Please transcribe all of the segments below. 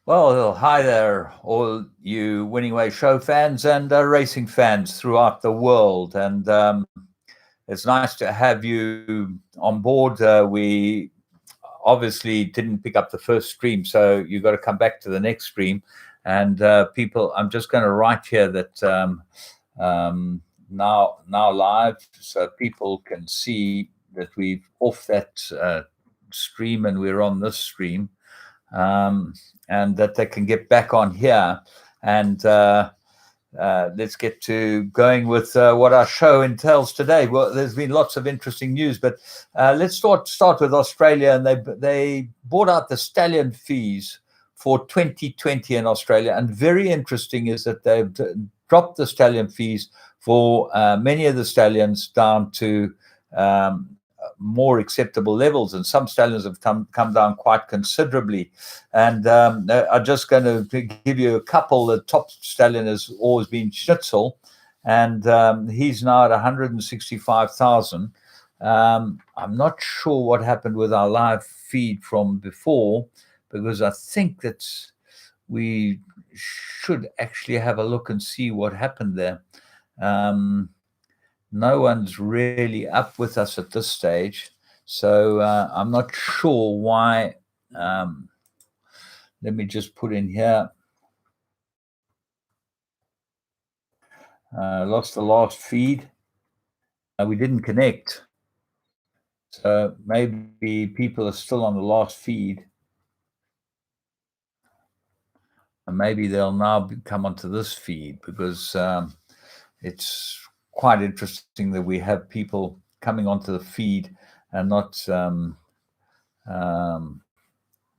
Well, hi there, all you Winning Way Show fans and racing fans throughout the world. And it's nice to have you on board. We obviously didn't pick up the first stream, so you got to come back to the next stream. And people, I'm just going to write here that now live, so people can see that we've off that stream and we're on this stream, um, and that they can get back on here. And let's get to going with what our show entails today. Well, there's been lots of interesting news, but let's start with Australia. And they bought out the stallion fees for 2020 in Australia. And very interesting is that they've dropped the stallion fees for many of the stallions down to more acceptable levels, and some stallions have come down quite considerably. And I'm just going to give you a couple. The top stallion has always been Schnitzel, and he's now at 165,000. I'm not sure what happened with our live feed from before, because I think that we should actually have a look and see what happened there. No one's really up with us at this stage, so I'm not sure why. Let me just put in here. Lost the last feed. We didn't connect. So maybe people are still on the last feed. And maybe they'll now come onto this feed, because it's quite interesting that we have people coming onto the feed and not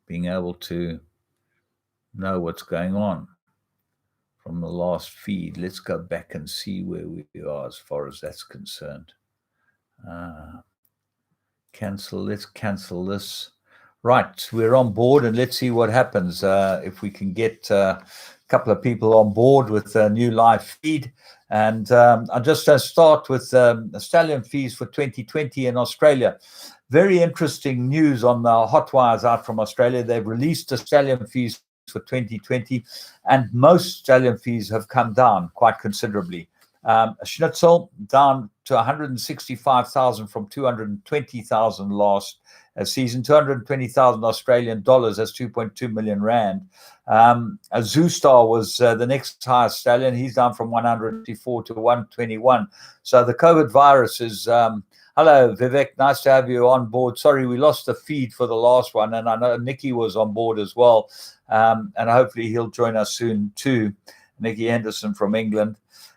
being able to know what's going on from the last feed. Let's go back and see where we are as far as that's concerned. Let's cancel this. Right, we're on board, and let's see what happens. If we can get a couple of people on board with a new live feed. And I'll just start with stallion fees for 2020 in Australia. Very interesting news on the Hotwires out from Australia. They've released the stallion fees for 2020, and most stallion fees have come down quite considerably. Schnitzel down to 165,000 from 220,000 last season, 220,000 Australian dollars. That's 2.2 million rand. A Zoostar was the next highest stallion. He's down from 154 to 121. So the COVID virus is. Hello, Vivek. Nice to have you on board. Sorry, we lost the feed for the last one, and I know Nicky was on board as well, and hopefully he'll join us soon too. Nicky Henderson from England.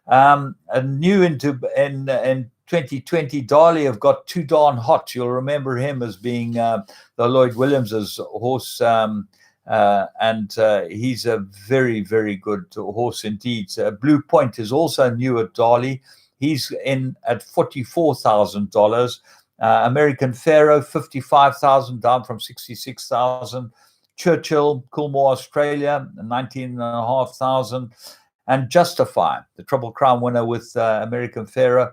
New in 2020, Darley have got Too Darn Hot. You'll remember him as being the Lloyd Williams's horse, and he's a very, very good horse indeed. Blue Point is also new at Darley. He's in at $44,000. American Pharaoh, 55,000, down from 66,000. Churchill, Coolmore, Australia, 19,500. And Justify, the Triple Crown winner with American Pharaoh,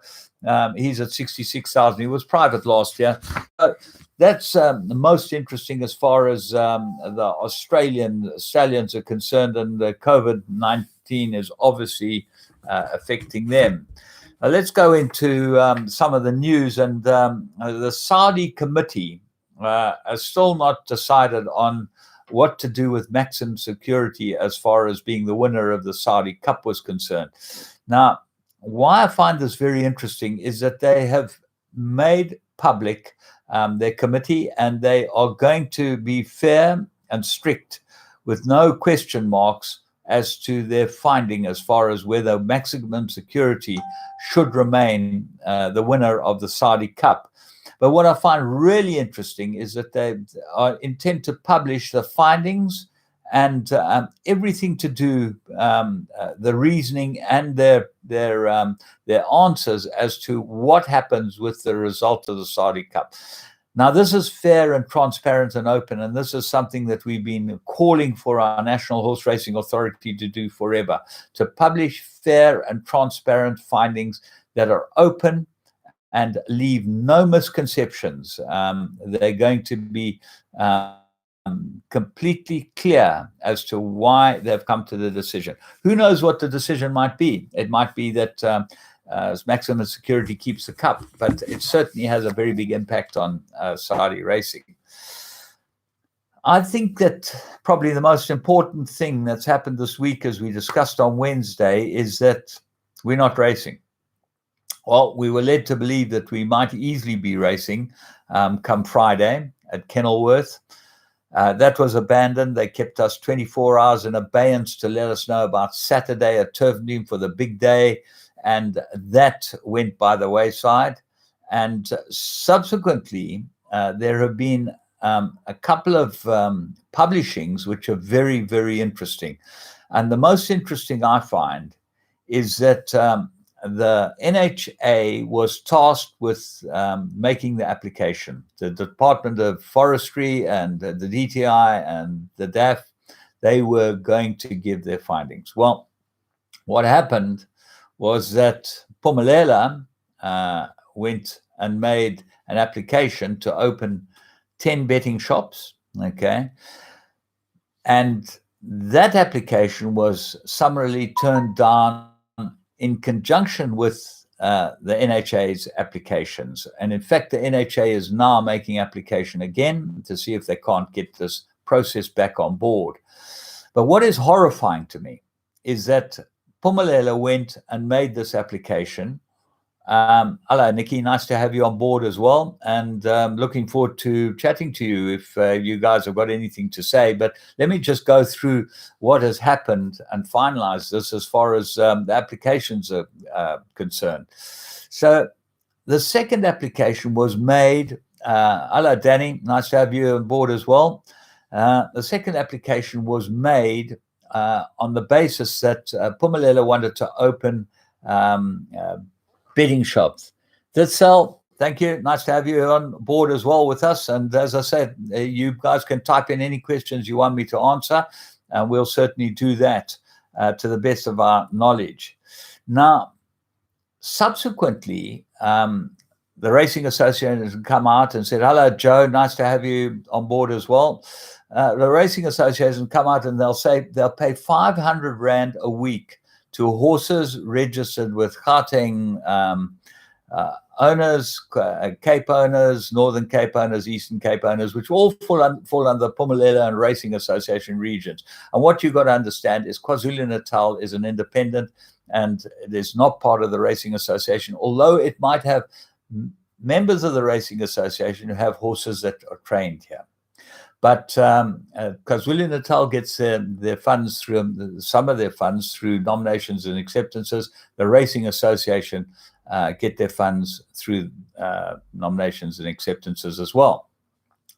he's at 66,000. He was private last year. That's the most interesting as far as the Australian stallions are concerned, and the COVID-19 is obviously affecting them. Let's go into some of the news. And the Saudi committee has still not decided on what to do with Maxim Security as far as being the winner of the Saudi Cup was concerned. Now, why I find this very interesting is that they have made public their committee, and they are going to be fair and strict with no question marks as to their finding as far as whether Maximum Security should remain the winner of the Saudi Cup. But what I find really interesting is that they intend to publish the findings and everything to do the reasoning and their answers as to what happens with the result of the Saudi Cup. Now, this is fair and transparent and open, and this is something that we've been calling for our National Horse Racing Authority to do forever, to publish fair and transparent findings that are open and leave no misconceptions. They're going to be completely clear as to why they've come to the decision. Who knows what the decision might be? It might be that maximum security keeps the cup, but it certainly has a very big impact on Saudi racing. I think that probably the most important thing that's happened this week, as we discussed on Wednesday, is that we're not racing. Well, we were led to believe that we might easily be racing come Friday at Kenilworth. That was abandoned. They kept us 24 hours in abeyance to let us know about Saturday at Turfendune for the big day, and that went by the wayside. And subsequently, there have been a couple of publishings which are very, very interesting. And the most interesting I find is that the NHA was tasked with making the application. The Department of Forestry and the DTI and the DAF, they were going to give their findings. Well, what happened was that Phumelela went and made an application to open 10 betting shops, okay? And that application was summarily turned down in conjunction with the NHA's applications. And in fact, the NHA is now making application again to see if they can't get this process back on board. But what is horrifying to me is that Phumelela went and made this application. Hello, Nikki. Nice to have you on board as well. And looking forward to chatting to you if you guys have got anything to say. But let me just go through what has happened and finalize this as far as the applications are concerned. So the second application was made. Hello, Danny. Nice to have you on board as well. The second application was made on the basis that Phumelela wanted to open betting shops. Ditzel, thank you. Nice to have you on board as well with us. And as I said, you guys can type in any questions you want me to answer, and we'll certainly do that to the best of our knowledge. Now, subsequently, the Racing Association has come out and said, hello, Joe, nice to have you on board as well. The Racing Association come out and they'll say they'll pay 500 Rand a week to horses registered with Gauteng owners, Cape owners, Northern Cape owners, Eastern Cape owners, which all fall under Phumelela and Racing Association regions. And what you've got to understand is KwaZulu-Natal is an independent and it is not part of the Racing Association, although it might have members of the Racing Association who have horses that are trained here. But KwaZulu-Natal gets their funds through some of their funds through nominations and acceptances. The Racing Association get their funds through nominations and acceptances as well.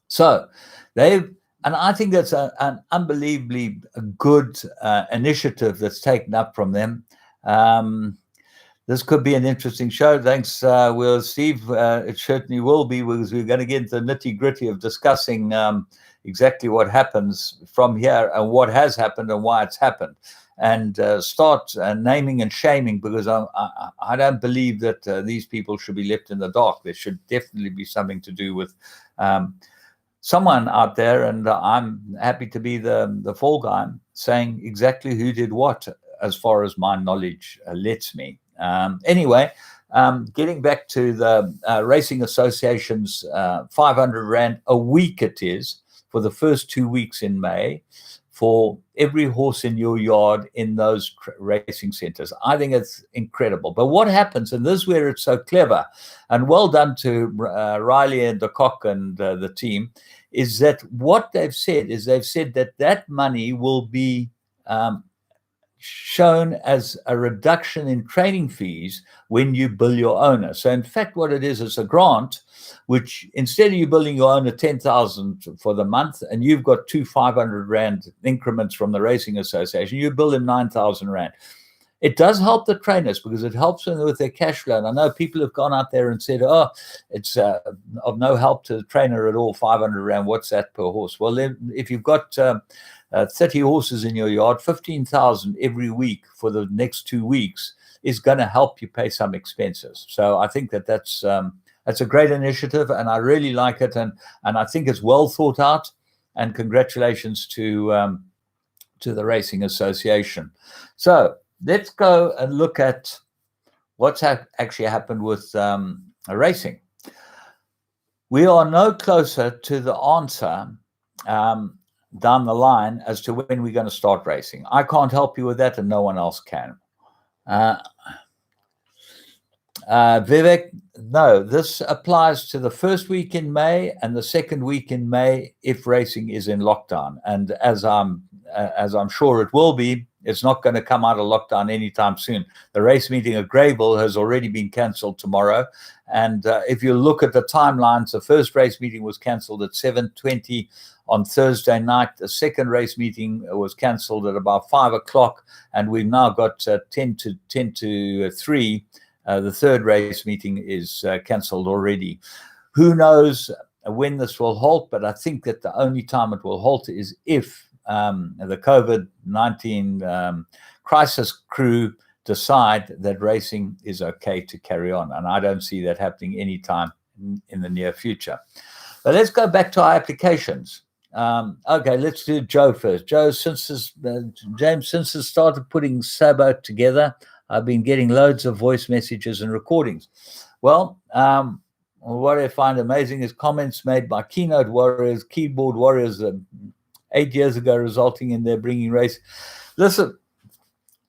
So and I think that's an unbelievably good initiative that's taken up from them. This could be an interesting show. Thanks, Will, Steve. It certainly will be, because we're going to get into the nitty-gritty of discussing exactly what happens from here and what has happened and why it's happened, and start naming and shaming, because I don't believe that these people should be left in the dark. There should definitely be something to do with someone out there, and I'm happy to be the fall guy saying exactly who did what as far as my knowledge lets me. Anyway, getting back to the Racing Association's 500 Rand a week it is for the first 2 weeks in May for every horse in your yard in those racing centers. I think it's incredible. But what happens, and this is where it's so clever, and well done to Riley and de Kock and the team, is that what they've said is that money will be shown as a reduction in training fees when you bill your owner. So in fact, what it is a grant, which instead of you billing your owner 10,000 for the month and you've got 2 500 Rand increments from the Racing Association, you bill them 9,000 Rand. It does help the trainers because it helps them with their cash flow. And I know people have gone out there and said, oh, it's of no help to the trainer at all, 500 Rand, what's that per horse? Well, then if you've got 30 horses in your yard, 15,000 every week for the next 2 weeks is going to help you pay some expenses. So I think that's a great initiative, and I really like it, and I think it's well thought out. and congratulations to the Racing Association. So let's go and look at what's actually happened with racing. We are no closer to the answer down the line as to when we're going to start racing. I can't help you with that, and no one else can. Vivek, no, this applies to the first week in May and the second week in May if racing is in lockdown. And as I'm sure it will be, it's not going to come out of lockdown anytime soon. The race meeting at Greyville has already been cancelled tomorrow. And if you look at the timelines, the first race meeting was cancelled at 7:20 on Thursday night. The second race meeting was cancelled at about 5 o'clock. And we've now got 10 to 3. The third race meeting is cancelled already. Who knows when this will halt, but I think that the only time it will halt is if the COVID-19 crisis crew decide that racing is okay to carry on. And I don't see that happening anytime in the near future. But let's go back to our applications. Okay, let's do Joe first. Joe, James, since it started putting Sabo together, I've been getting loads of voice messages and recordings. Well, what I find amazing is comments made by keyboard warriors 8 years ago, resulting in their bringing race. Listen,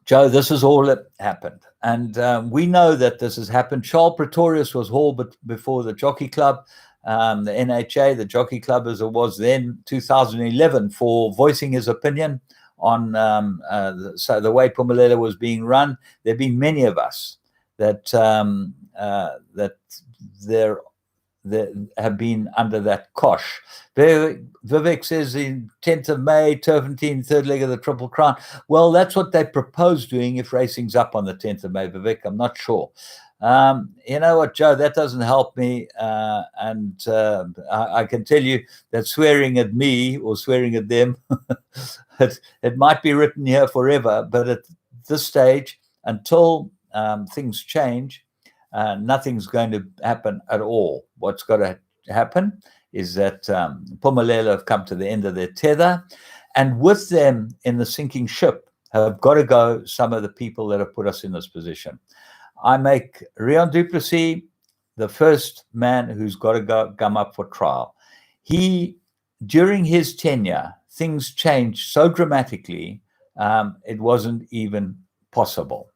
Joe, this is all that happened. And we know that this has happened. Charles Pretorius was hauled before the Jockey Club, the NHA, the Jockey Club as it was then, 2011, for voicing his opinion on so the way Phumelela was being run. There have been many of us that there have been under that cosh. Vivek says the 10th of May, Turpentine, third leg of the Triple Crown. Well, that's what they propose doing if racing's up on the 10th of May, Vivek. I'm not sure. You know what, Joe, that doesn't help me. And I can tell you that swearing at me or swearing at them, it might be written here forever. But at this stage, until things change, nothing's going to happen at all. What's got to happen is that Phumelela have come to the end of their tether, and with them in the sinking ship have got to go some of the people that have put us in this position. I make Rion du Plessis the first man who's got to come up for trial. During his tenure, things changed so dramatically, it wasn't even possible.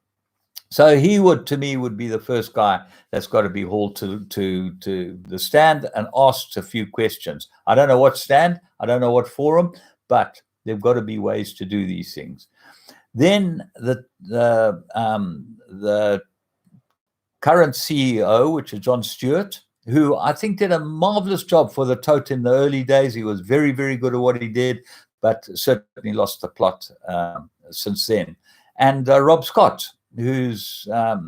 So he to me, would be the first guy that's got to be hauled to the stand and asked a few questions. I don't know what stand, I don't know what forum, but there've got to be ways to do these things. Then the current CEO, which is John Stewart, who I think did a marvelous job for the Tote in the early days. He was very, very good at what he did, but certainly lost the plot since then. And Rob Scott, who's out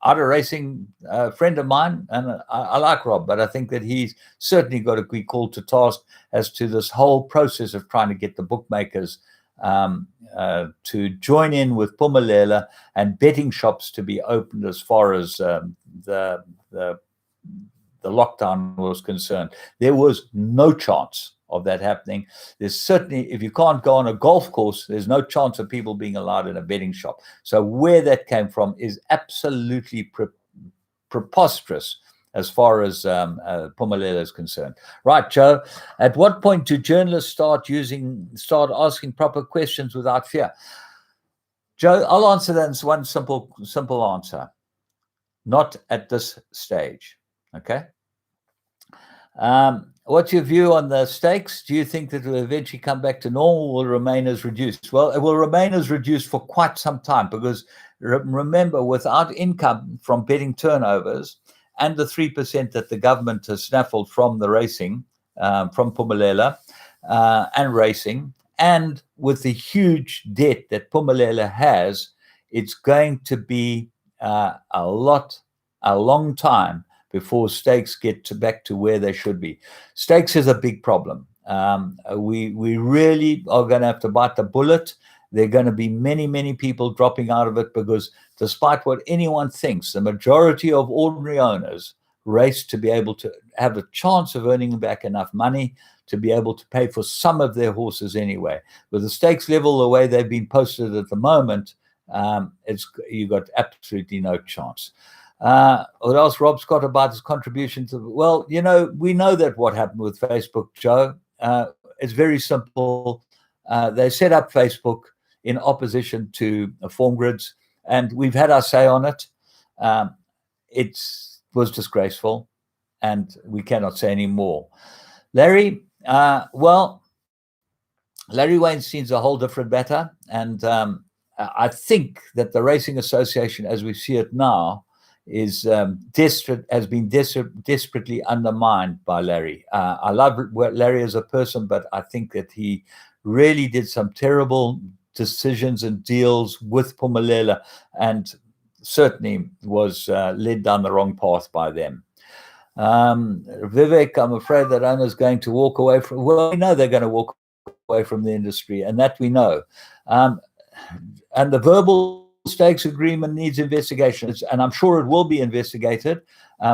of racing, a friend of mine, and I like Rob, but I think that he's certainly got to be called to task as to this whole process of trying to get the bookmakers to join in with Phumelela and betting shops to be opened as far as the lockdown was concerned. There was no chance of that happening. There's certainly, if you can't go on a golf course, there's no chance of people being allowed in a betting shop. So where that came from is absolutely preposterous as far as Phumelela is concerned. Right, Joe, at what point do journalists start asking proper questions without fear? Joe, I'll answer that in one simple answer. Not at this stage, okay? What's your view on the stakes? Do you think that it will eventually come back to normal or will remain as reduced? Well, it will remain as reduced for quite some time because remember, without income from betting turnovers and the 3% that the government has snaffled from the racing, from Phumelela and racing, and with the huge debt that Phumelela has, it's going to be a long time before stakes get back to where they should be. Stakes is a big problem. We really are going to have to bite the bullet. There are going to be many, many people dropping out of it because despite what anyone thinks, the majority of ordinary owners race to be able to have a chance of earning back enough money to be able to pay for some of their horses anyway. With the stakes level the way they've been posted at the moment, you've got absolutely no chance. What else, Rob Scott, about his contribution to? Well, we know that what happened with Facebook, Joe. It's very simple. They set up Facebook in opposition to Form Grids, and we've had our say on it. It was disgraceful, and we cannot say any more. Larry, Larry Weinstein's a whole different matter, and I think that the Racing Association, as we see it now, is has been desperately undermined by Larry. I love Larry as a person, but I think that he really did some terrible decisions and deals with Phumelela, and certainly was led down the wrong path by them. Vivek, I'm afraid that owners going to walk away from. Well, we know they're going to walk away from the industry, and that we know. And the verbal stakes agreement needs investigation, and I'm sure it will be investigated,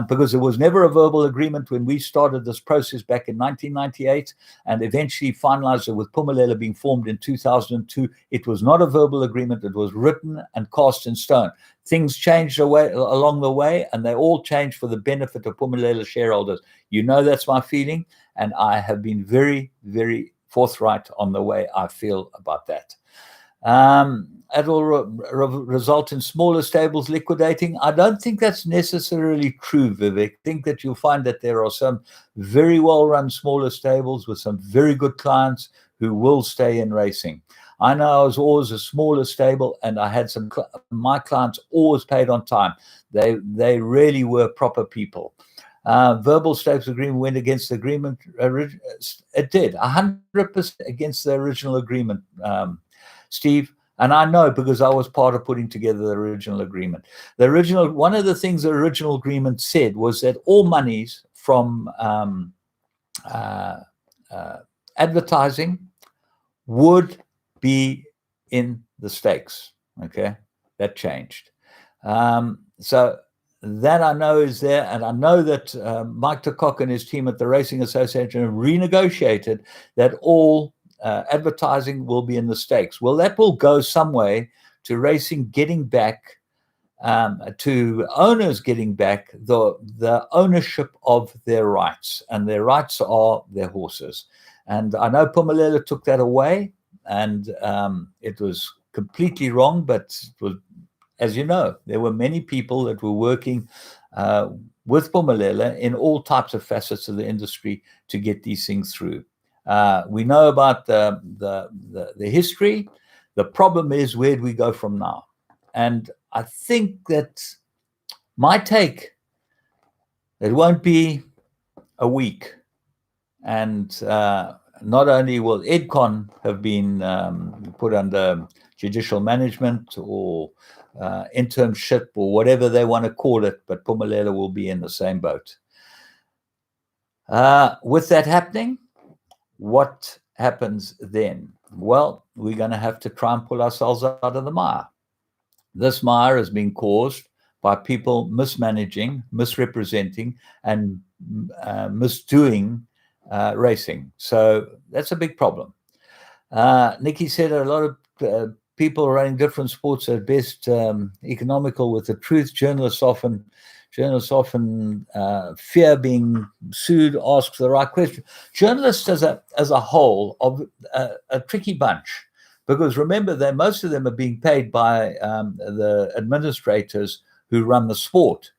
because there was never a verbal agreement when we started this process back in 1998 and eventually finalized it with Phumelela being formed in 2002. It was not a verbal agreement. It was written and cast in stone. Things changed along the way, and they all changed for the benefit of Phumelela shareholders. That's my feeling, and I have been very, very forthright on the way I feel about that. It will result in smaller stables liquidating. I don't think that's necessarily true, Vivek. I think that you'll find that there are some very well-run smaller stables with some very good clients who will stay in racing. I know I was always a smaller stable, and I had my clients always paid on time. They really were proper people. Verbal stakes agreement went against the agreement. It did 100% against the original agreement, Steve. And I know because I was part of putting together the original agreement. One of the things the original agreement said was that all monies from advertising would be in the stakes. Okay, that changed. So that I know is there, and I know that Mike Tekok and his team at the Racing Association have renegotiated that all advertising will be in the stakes. Well, that will go some way to racing getting back, to owners getting back the ownership of their rights, and their rights are their horses. And I know Phumelela took that away, and it was completely wrong, but it was, as you know, there were many people that were working with Phumelela in all types of facets of the industry to get these things through. We know about the history. The problem is, where do we go from now? And I think that my take, it won't be a week. And not only will EdCon have been put under judicial management or internship or whatever they want to call it, but Phumelela will be in the same boat. With that happening, what happens then? Well, we're going to have to try and pull ourselves out of the mire. This mire has been caused by people mismanaging, misrepresenting, and misdoing racing. So that's a big problem. Nikki said a lot of people running different sports are best economical with the truth. Journalists often fear being sued, ask the right question. Journalists as a whole are a tricky bunch, because remember that most of them are being paid by the administrators who run the sport.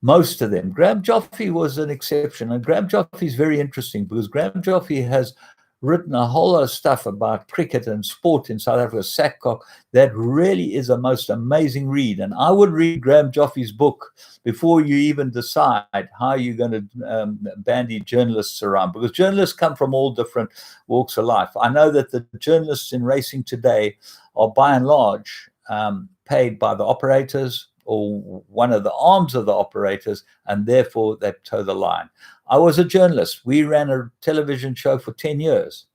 Most of them. Graham Joffe was an exception, and Graham Joffe is very interesting because Graham Joffe has written a whole lot of stuff about cricket and sport in South Africa, Sackcock, that really is a most amazing read. And I would read Graham Joffe's book before you even decide how you're going to bandy journalists around, because journalists come from all different walks of life. I know that the journalists in racing today are by and large paid by the operators or one of the arms of the operators, and therefore they toe the line. I was a journalist. We ran a television show for 10 years.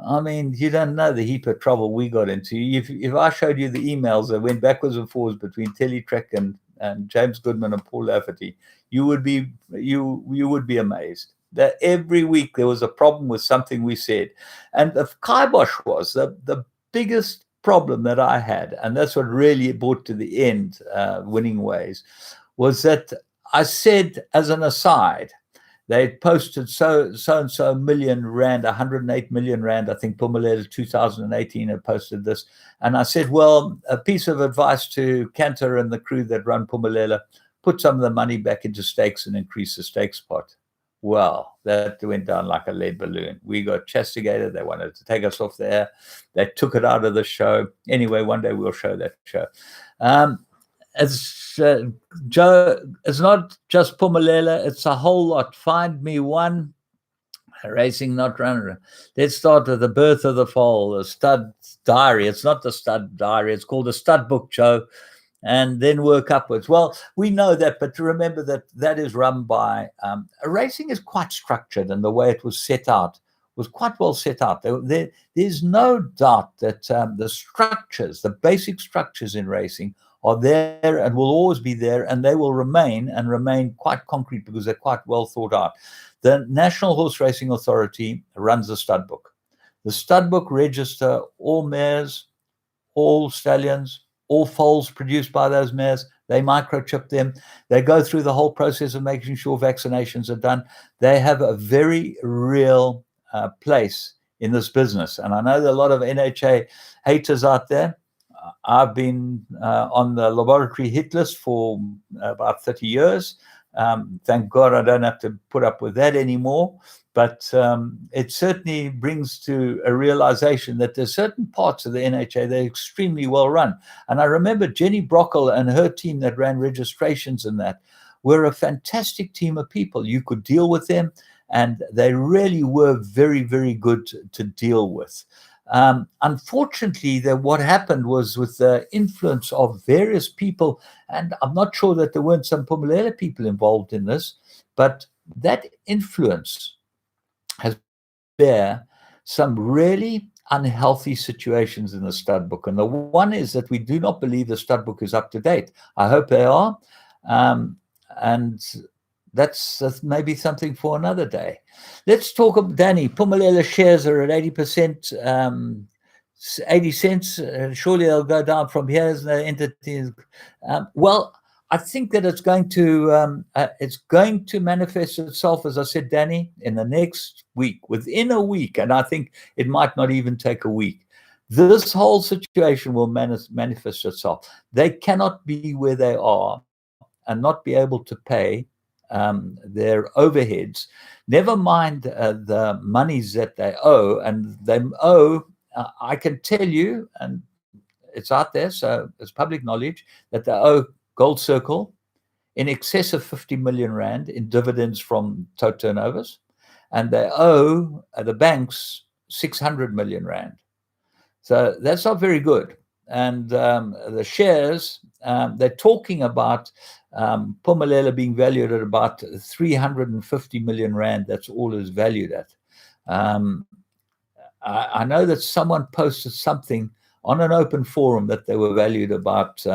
I mean, you don't know the heap of trouble we got into. If I showed you the emails that went backwards and forwards between Teletrack and James Goodman and Paul Lafferty, you would be amazed that every week there was a problem with something we said. And the kibosh was the biggest problem that I had, and that's what really brought to the end Winning Ways, was that I said, as an aside, they posted so and so million rand, 108 million rand. I think Phumelela 2018 had posted this. And I said, well, a piece of advice to Cantor and the crew that run Phumelela: put some of the money back into stakes and increase the stakes pot. Well, that went down like a lead balloon. We got castigated. They wanted to take us off the air. They took it out of the show. Anyway, one day we'll show that show. Joe, it's not just Phumelela, it's a whole lot. Find me one. Racing Not Run. Let's start with the birth of the foal, the stud diary. It's not the stud diary, it's called the stud book, Joe, and then work upwards. Well, we know that, but to remember that that is run by, racing is quite structured, and the way it was set out was quite well set out. There's no doubt that the structures, the basic structures in racing are there and will always be there, and they will remain quite concrete because they're quite well thought out. The National Horse Racing Authority runs the stud book. The stud book register all mares, all stallions, all foals produced by those mares. They microchip them. They go through the whole process of making sure vaccinations are done. They have a very real place in this business. And I know there are a lot of NHA haters out there. I've been on the laboratory hit list for about 30 years. Thank God I don't have to put up with that anymore. But it certainly brings to a realization that there's certain parts of the NHA, they're extremely well run. And I remember Jenny Brockel and her team that ran registrations and that were a fantastic team of people. You could deal with them, and they really were very, very good to deal with. Unfortunately, what happened was, with the influence of various people, and I'm not sure that there weren't some Phumelela people involved in this, but that influence has bear some really unhealthy situations in the stud book. And the one is that we do not believe the stud book is up to date. I hope they are. And that's maybe something for another day. Let's talk about Danny. Phumelela shares are at 80%, 80 cents. Surely they'll go down from here as the entity. Well, I think that it's going to manifest itself, as I said, Danny, in the next week, within a week, and I think it might not even take a week. This whole situation will manifest itself. They cannot be where they are and not be able to pay their overheads, never mind the monies that they owe. And they owe, I can tell you, and it's out there, so it's public knowledge, that they owe Gold Circle in excess of 50 million rand in dividends from total turnovers, and they owe the banks 600 million rand. So that's not very good. And the shares, they're talking about Phumelela being valued at about 350 million rand. That's all it's valued at. I know that someone posted something on an open forum that they were valued about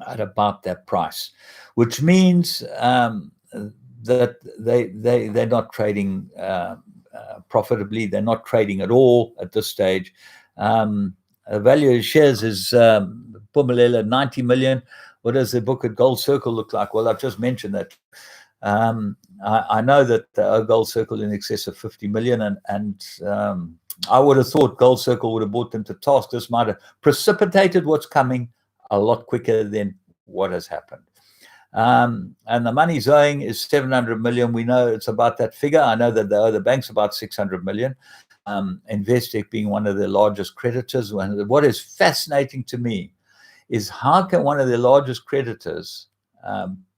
at about that price, which means that they're not trading profitably. They're not trading at all at this stage. The value of shares is Phumelela 90 million. What does the book at Gold Circle look like? Well, I've just mentioned that. I know that Gold Circle in excess of 50 million, and I would have thought Gold Circle would have brought them to task. This might have precipitated what's coming a lot quicker than what has happened. And the money's owing is 700 million. We know it's about that figure. I know that they owe the banks about 600 million. Investec being one of their largest creditors. What is fascinating to me is how can one of their largest creditors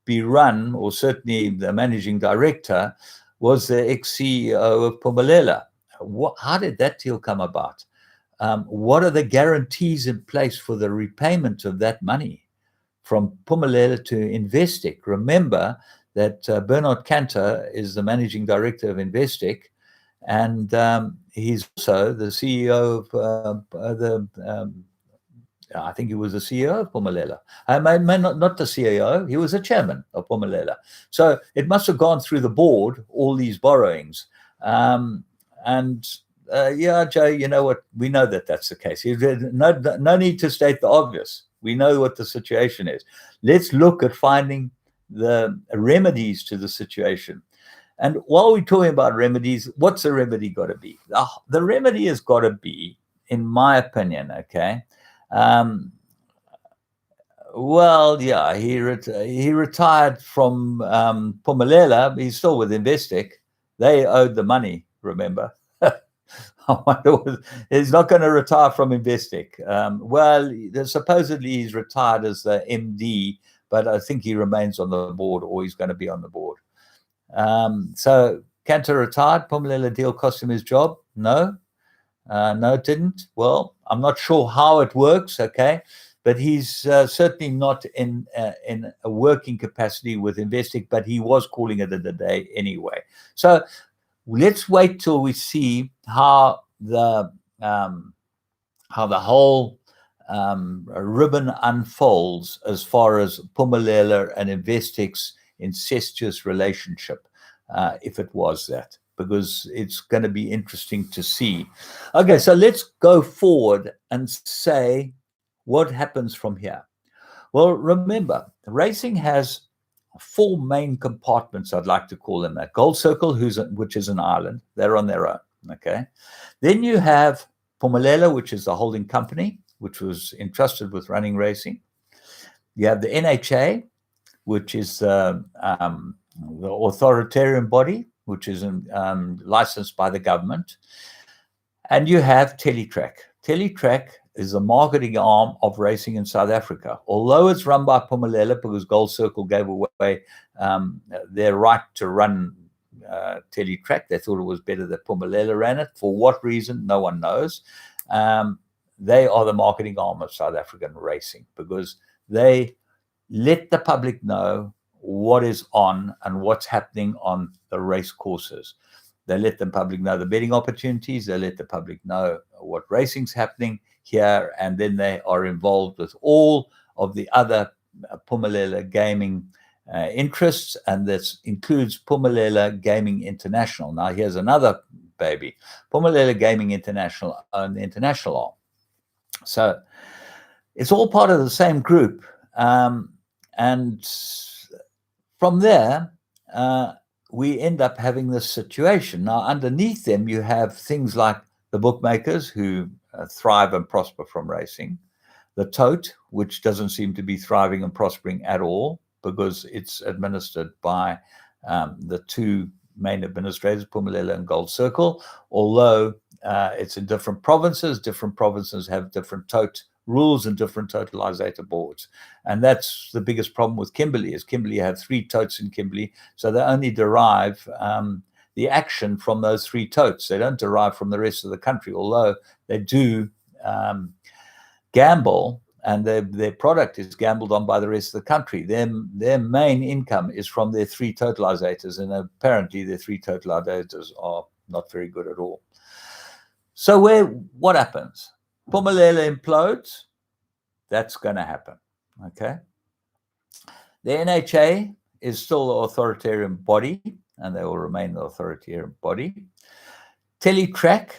be run, or certainly the managing director was the ex-CEO of Phumelela. How did that deal come about? What are the guarantees in place for the repayment of that money from Phumelela to Investec? Remember that Bernard Cantor is the managing director of Investec, and he's also the CEO of I think he was the CEO of Phumelela. Not the CEO, he was the chairman of Phumelela. So it must have gone through the board, all these borrowings. Yeah, Joe, you know what? We know that that's the case. No need to state the obvious. We know what the situation is. Let's look at finding the remedies to the situation. And while we're talking about remedies, what's the remedy got to be? The remedy has got to be, in my opinion, okay. Well, yeah, he retired from Phumelela. He's still with Investec. They owed the money, remember. I wonder, he's not going to retire from Investec. Well, supposedly he's retired as the MD, but I think he remains on the board, or he's going to be on the board. So Cantor retired. Phumelela deal cost him his job? No. No, it didn't. Well, I'm not sure how it works, okay, but he's certainly not in a working capacity with Investec, but he was calling it a day anyway. So let's wait till we see how the whole ribbon unfolds as far as Phumelela and Investec's incestuous relationship, if it was that, because it's going to be interesting to see. Okay, so let's go forward and say what happens from here. Well, remember, racing has 4 main compartments, I'd like to call them that. Gold Circle, which is an island. They're on their own, okay? Then you have Phumelela, which is the holding company, which was entrusted with running racing. You have the NHA, which is the authoritarian body, which is licensed by the government. And you have Teletrack. Teletrack is the marketing arm of racing in South Africa. Although it's run by Phumelela, because Gold Circle gave away their right to run Teletrack. They thought it was better that Phumelela ran it. For what reason, no one knows. They are the marketing arm of South African racing, because they let the public know what is on and what's happening on the race courses. They let the public know the betting opportunities. They let the public know what racing's happening here, and then they are involved with all of the other Phumelela gaming interests, and this includes Phumelela Gaming International. Now, here's another baby. Phumelela Gaming International own the international arm. So it's all part of the same group. And from there, we end up having this situation. Now, underneath them, you have things like the bookmakers who thrive and prosper from racing, the tote, which doesn't seem to be thriving and prospering at all, because it's administered by the 2 main administrators, Phumelela and Gold Circle, although it's in different provinces. Different provinces have different tote rules and different totalizator boards. And that's the biggest problem with Kimberley, is Kimberley have 3 totes in Kimberley, so they only derive the action from those 3 totes. They don't derive from the rest of the country, although they do gamble, and their product is gambled on by the rest of the country. Their main income is from their 3 totalizators, and apparently their 3 totalizators are not very good at all. So what happens? Phumelela implodes. That's going to happen, okay? The NHA is still the authoritarian body, and they will remain the authoritarian body. Teletrack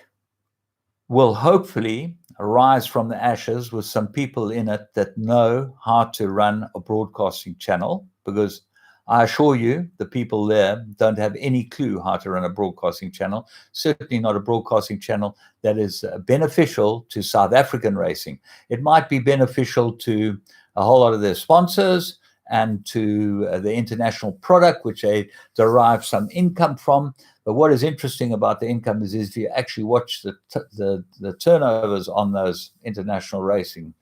will hopefully arise from the ashes with some people in it that know how to run a broadcasting channel, because I assure you, the people there don't have any clue how to run a broadcasting channel, certainly not a broadcasting channel that is beneficial to South African racing. It might be beneficial to a whole lot of their sponsors and to the international product, which they derive some income from. But what is interesting about the income is if you actually watch the turnovers on those international racing,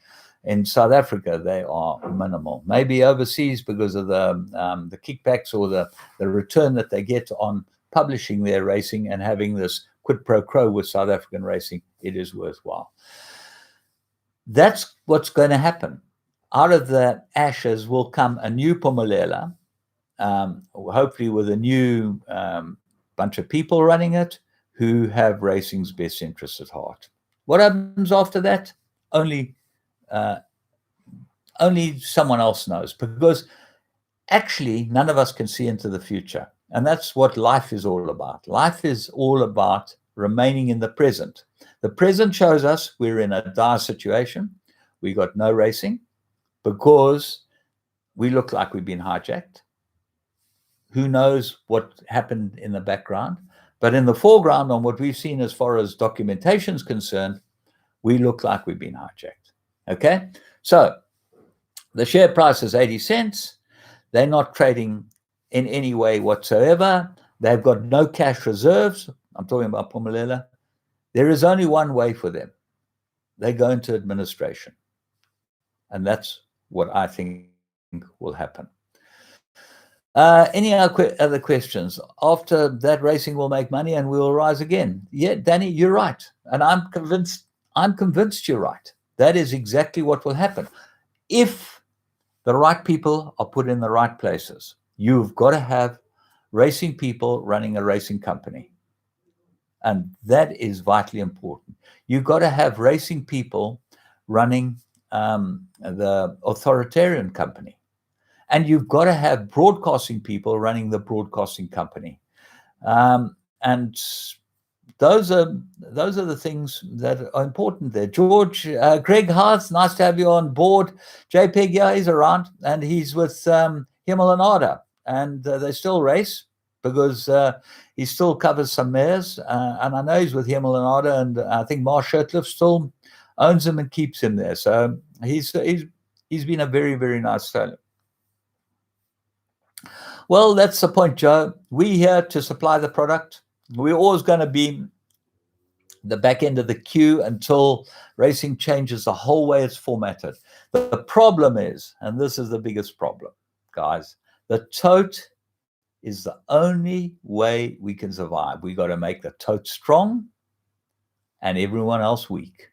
in South Africa, they are minimal. Maybe overseas, because of the kickbacks or the return that they get on publishing their racing and having this quid pro quo with South African racing, it is worthwhile. That's what's going to happen. Out of the ashes will come a new Phumelela, hopefully with a new bunch of people running it who have racing's best interests at heart. What happens after that? Only only someone else knows, because actually none of us can see into the future. And that's what life is all about. Life is all about remaining in the present. The present shows us we're in a dire situation. We got no racing because we look like we've been hijacked. Who knows what happened in the background? But in the foreground, on what we've seen as far as documentation is concerned, we look like we've been hijacked. Okay? So the share price is 80 cents. They're not trading in any way whatsoever. They've got no cash reserves. I'm talking about Phumelela. There is only one way for them. They go into administration. And that's what I think will happen. Any other questions? After that, racing will make money and we will rise again. Yeah, Danny, you're right. And I'm convinced you're right. That is exactly what will happen. If the right people are put in the right places, you've got to have racing people running a racing company. And that is vitally important. You've got to have racing people running the authoritarian company. And you've got to have broadcasting people running the broadcasting company. And those are the things that are important there. George, Greg Haas, nice to have you on board. JPEG, yeah, he's around, and he's with Himmel and Arda, and they still race because he still covers some mares, and I know he's with Himmel and Arda, and I think Mark Shurtleff still owns him and keeps him there. So he's been a very, very nice stallion. Well, that's the point, Joe. We're here to supply the product. We're always going to be the back end of the queue until racing changes the whole way it's formatted. The problem is, and this is the biggest problem, guys, the tote is the only way we can survive. We got to make the tote strong and everyone else weak.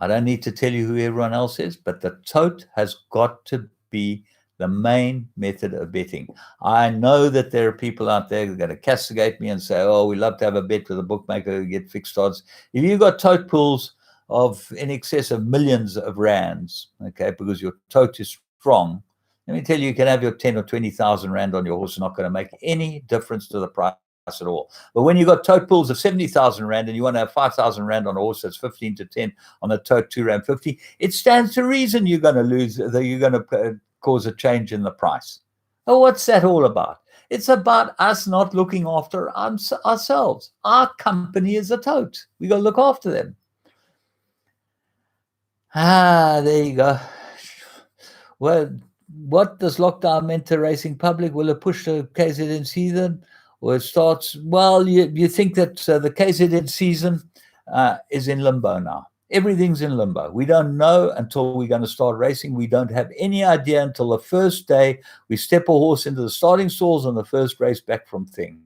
I don't need to tell you who everyone else is, but the tote has got to be the main method of betting. I know that there are people out there who are going to castigate me and say, oh, we love to have a bet with a bookmaker who get fixed odds. If you've got tote pools of in excess of millions of rands, okay, because your tote is strong, let me tell you, you can have your 10 or 20,000 rand on your horse. It's not going to make any difference to the price at all. But when you've got tote pools of 70,000 rand and you want to have 5,000 rand on a horse that's 15 to 10 on a tote 2 rand 50, it stands to reason you're going to lose, that you're going to cause a change in the price. Oh, what's that all about? It's about us not looking after ourselves. Our company is a tote. We got to look after them. There you go. Well, what does lockdown mean to racing public? Will it push the KZN season, or it starts? Well, you think that the KZN season is in limbo now. Everything's in limbo. We don't know until we're going to start racing. We don't have any idea until the first day we step a horse into the starting stalls on the first race back from Thing.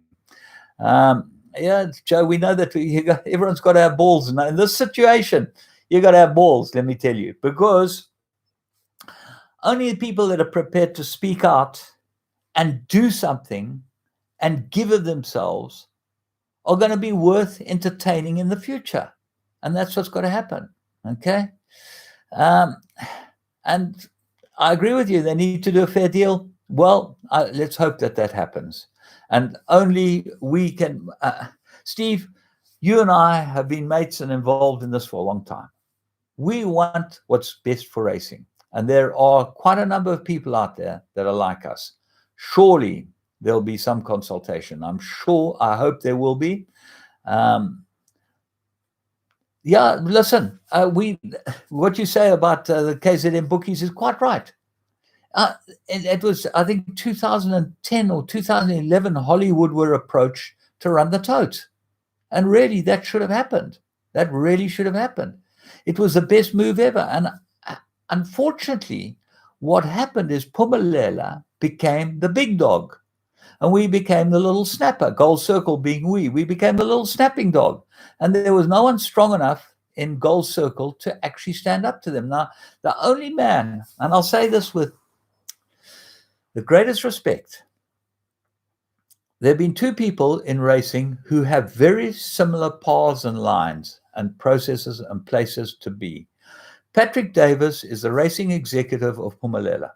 Yeah, Joe, we know that everyone's got to have balls. And in this situation, you got to have balls, let me tell you, because only the people that are prepared to speak out and do something and give of themselves are going to be worth entertaining in the future. And that's what's got to happen, okay? And I agree with you. They need to do a fair deal. Well, let's hope that happens. And only we can... Steve, you and I have been mates and involved in this for a long time. We want what's best for racing. And there are quite a number of people out there that are like us. Surely there'll be some consultation. I'm sure, I hope there will be. Yeah, listen, what you say about the KZN bookies is quite right. It was, I think, 2010 or 2011, Hollywood were approached to run the tote. And really, that should have happened. That really should have happened. It was the best move ever. And unfortunately, what happened is Phumelela became the big dog. And we became the little snapper, Gold Circle being we became the little snapping dog. And there was no one strong enough in Gold Circle to actually stand up to them. Now, the only man, and I'll say this with the greatest respect, there have been two people in racing who have very similar paths and lines and processes and places to be. Patrick Davis is the racing executive of Phumelela.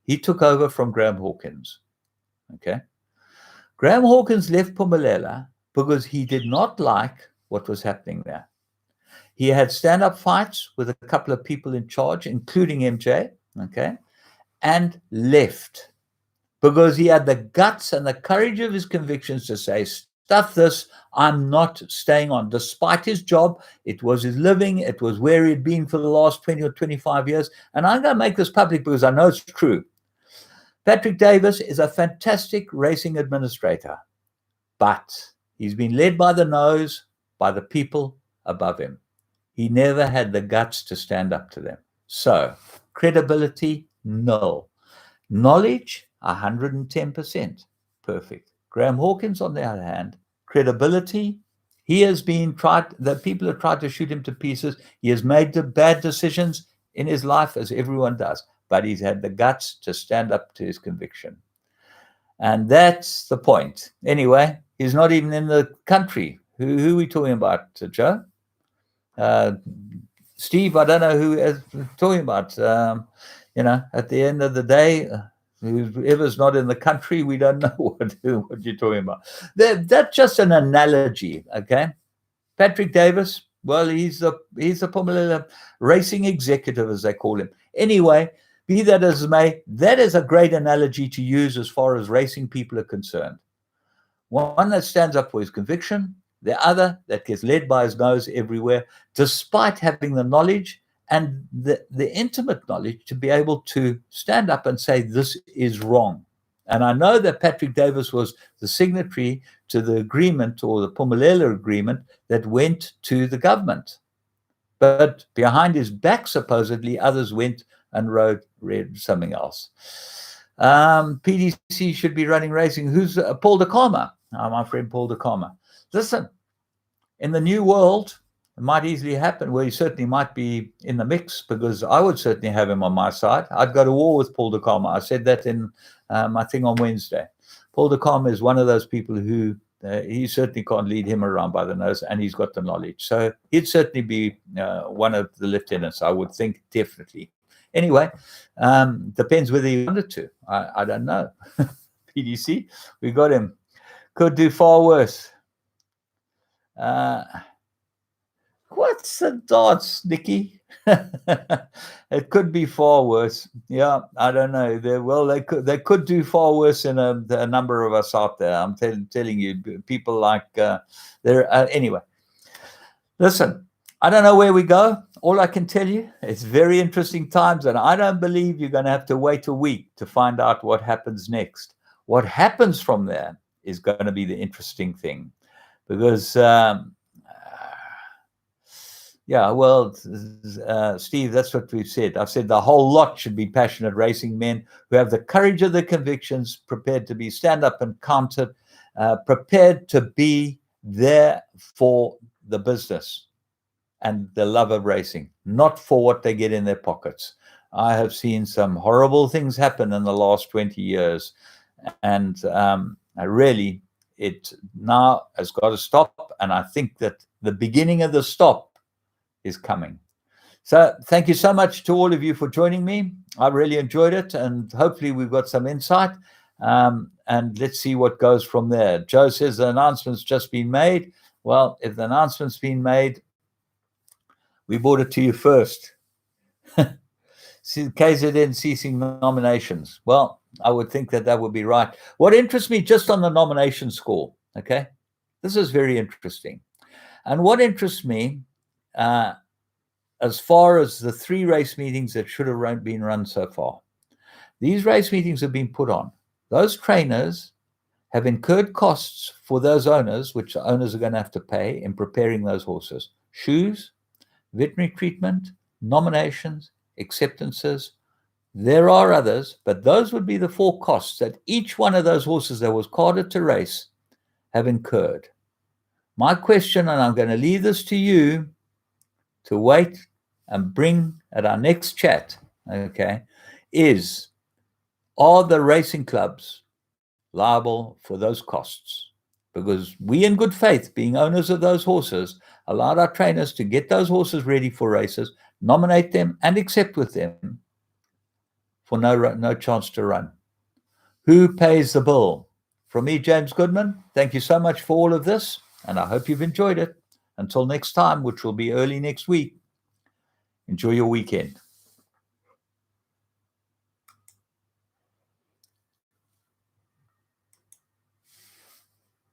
He took over from Graham Hawkins. Okay. Graham Hawkins left Phumelela because he did not like what was happening there. He had stand-up fights with a couple of people in charge, including MJ, okay, and left because he had the guts and the courage of his convictions to say, stuff this, I'm not staying on. Despite his job, it was his living, it was where he'd been for the last 20 or 25 years. And I'm going to make this public because I know it's true. Patrick Davis is a fantastic racing administrator, but he's been led by the nose by the people above him. He never had the guts to stand up to them. So, credibility, nil. Knowledge, 110%. Perfect. Graham Hawkins, on the other hand, credibility, he has been tried, the people have tried to shoot him to pieces. He has made the bad decisions in his life, as everyone does, but he's had the guts to stand up to his conviction. And that's the point. Anyway, he's not even in the country. Who are we talking about, Joe? Steve, I don't know who is talking about. At the end of the day, whoever's not in the country, we don't know what you're talking about. That's just an analogy, okay? Patrick Davis, well, he's a Phumelela racing executive, as they call him. Anyway, be that as it may, that is a great analogy to use as far as racing people are concerned. One that stands up for his conviction, the other that gets led by his nose everywhere, despite having the knowledge and the intimate knowledge to be able to stand up and say, this is wrong. And I know that Patrick Davis was the signatory to the agreement, or the Phumelela agreement, that went to the government. But behind his back, supposedly, others went and read something else. PDC should be running racing. Who's Paul DeKalma? My friend Paul DeKalma. Listen, in the new world, it might easily happen where he certainly might be in the mix, because I would certainly have him on my side. I'd go to war with Paul DeKalma. I said that in my thing on Wednesday. Paul DeKalma is one of those people who he certainly can't lead him around by the nose, and he's got the knowledge. So he'd certainly be one of the lieutenants, I would think, definitely. Anyway, depends whether he wanted to. I don't know. PDC, we got him. Could do far worse. What's the odds, Nikki? It could be far worse. Yeah, I don't know. They could do far worse in a number of us out there. I'm telling you, people like anyway. Listen, I don't know where we go. All I can tell you, it's very interesting times, and I don't believe you're going to have to wait a week to find out what happens next. What happens from there is going to be the interesting thing, because Steve, that's what we've said. I've said the whole lot should be passionate racing men who have the courage of their convictions, prepared to be stand up and counted, prepared to be there for the business and the love of racing, not for what they get in their pockets. I have seen some horrible things happen in the last 20 years, and it now has got to stop. And I think that the beginning of the stop is coming. So thank you so much to all of you for joining me. I really enjoyed it, and hopefully we've got some insight, and let's see what goes from there. Joe says the announcement's just been made. Well, if the announcement's been made, we brought it to you first. KZN ceasing nominations. Well, I would think that would be right. What interests me just on the nomination score, okay? This is very interesting. And what interests me, as far as the 3 race meetings that should have been run so far, these race meetings have been put on. Those trainers have incurred costs for those owners, which owners are going to have to pay in preparing those horses. Shoes, veterinary treatment, nominations, acceptances. There are others, but those would be the 4 costs that each one of those horses that was carded to race have incurred. My question, and I'm going to leave this to you to wait and bring at our next chat, okay, is, are the racing clubs liable for those costs? Because we, in good faith, being owners of those horses, allowed our trainers to get those horses ready for races, nominate them and accept with them for no chance to run. Who pays the bill? From me, James Goodman, thank you so much for all of this, and I hope you've enjoyed it. Until next time, which will be early next week, enjoy your weekend.